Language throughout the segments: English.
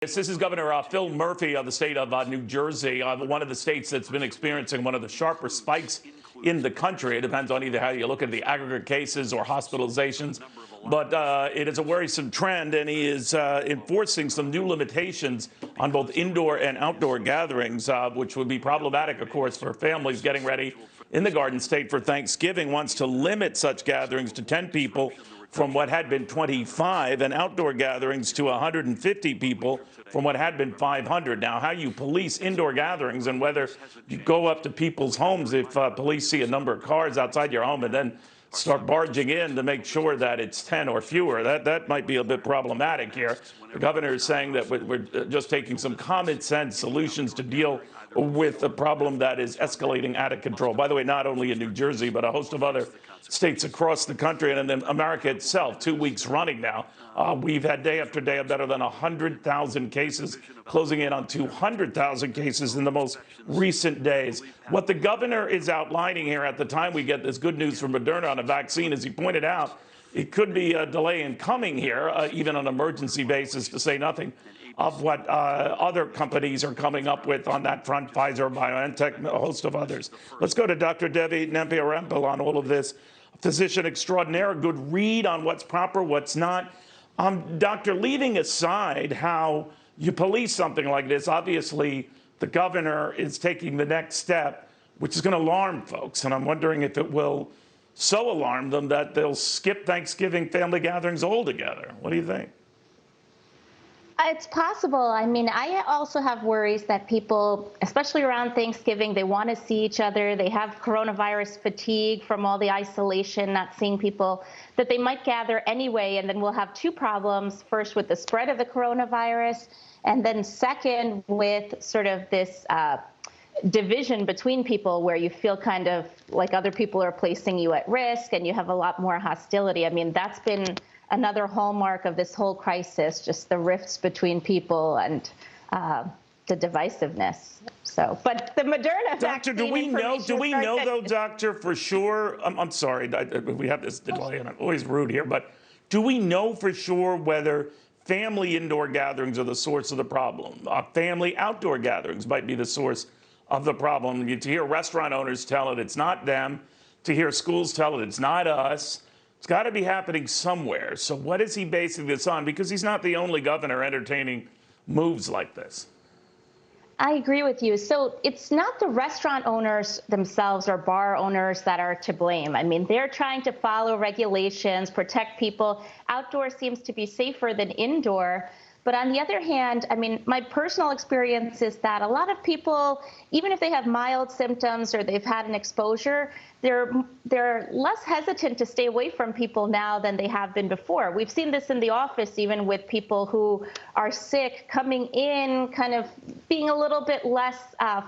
This is Governor Phil Murphy of the state of New Jersey, one of the states that's been experiencing one of the sharper spikes in the country. It depends on either how you look at the aggregate cases or hospitalizations. But it is a worrisome trend, and he is enforcing some new limitations on both indoor and outdoor gatherings, which would be problematic, of course, for families getting ready in the Garden State for Thanksgiving. Wants to limit such gatherings to 10 people from what had been 25, and outdoor gatherings to 150 people from what had been 500. Now, how you police indoor gatherings and whether you go up to people's homes if police see a number of cars outside your home and then start barging in to make sure that it's 10 or fewer, that might be a bit problematic here. The governor is saying that we're just taking some common sense solutions to deal with a problem that is escalating out of control. By the way, not only in New Jersey, but a host of other states across the country and in America itself, 2 weeks running now. We've had day after day of better than 100,000 cases, closing in on 200,000 cases in the most recent days. What the governor is outlining here at the time we get this good news from Moderna on a vaccine, as he pointed out, it could be a delay in coming here, even on an emergency basis, to say nothing of what other companies are coming up with on that front, Pfizer, BioNTech, a host of others. Let's go to Dr. Devi on all of this. Physician extraordinaire, a good read on what's proper, what's not. Doctor, leaving aside how you police something like this, obviously the governor is taking the next step, which is going to alarm folks. And I'm wondering if it will so alarm them that they'll skip Thanksgiving family gatherings altogether. What do you think? It's possible. I mean, I also have worries that people, especially around Thanksgiving, they want to see each other. They have coronavirus fatigue from all the isolation, not seeing people, that they might gather anyway. And then we'll have two problems. First, with the spread of the coronavirus, and then second, with sort of this division between people where you feel kind of like other people are placing you at risk and you have a lot more hostility. I mean, that's been another hallmark of this whole crisis, just the rifts between people and the divisiveness. So, but the Moderna Doctor, do we know though, Doctor, for sure? I'm sorry, we have this delay, and I'm always rude here, but do we know for sure whether family indoor gatherings are the source of the problem? Family outdoor gatherings might be the source of the problem. To hear restaurant owners tell it it's not them, to hear schools tell it it's not us. It's got to be happening somewhere. So what is he basing this on? Because he's not the only governor entertaining moves like this. I agree with you. So it's not the restaurant owners themselves or bar owners that are to blame. I mean, they're trying to follow regulations, protect people. Outdoor seems to be safer than indoor. But on the other hand, I mean, my personal experience is that a lot of people, even if they have mild symptoms or they've had an exposure, they're less hesitant to stay away from people now than they have been before. We've seen this in the office, even with people who are sick coming in, kind of being a little bit less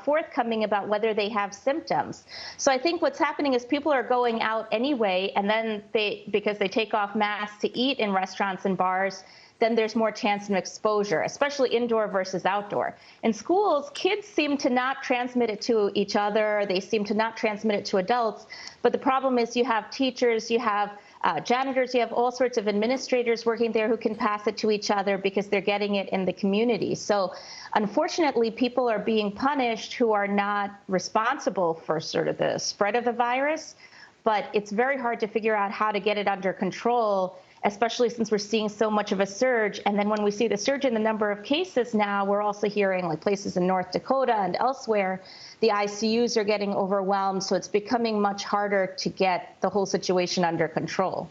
forthcoming about whether they have symptoms. So I think what's happening is people are going out anyway, and then because they take off masks to eat in restaurants and bars, then there's more chance of exposure, especially indoor versus outdoor. In schools, kids seem to not transmit it to each other. They seem to not transmit it to adults. But the problem is you have teachers, you have janitors, you have all sorts of administrators working there who can pass it to each other because they're getting it in the community. So unfortunately, people are being punished who are not responsible for sort of the spread of the virus. But it's very hard to figure out how to get it under control, especially since we're seeing so much of a surge. And then when we see the surge in the number of cases now, we're also hearing like places in North Dakota and elsewhere, the ICUs are getting overwhelmed. So it's becoming much harder to get the whole situation under control.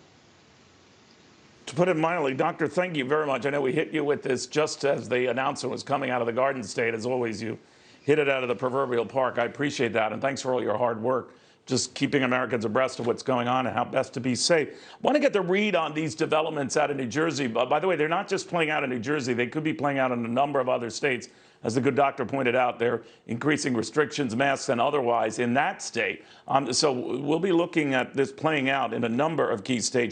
To put it mildly, Doctor, thank you very much. I know we hit you with this just as the announcement was coming out of the Garden State. As always, you hit it out of the proverbial park. I appreciate that. And thanks for all your hard work, just keeping Americans abreast of what's going on and how best to be safe. I want to get the read on these developments out of New Jersey. But by the way, they're not just playing out in New Jersey. They could be playing out in a number of other states. As the good doctor pointed out, they're increasing restrictions, masks, and otherwise in that state. So we'll be looking at this playing out in a number of key states.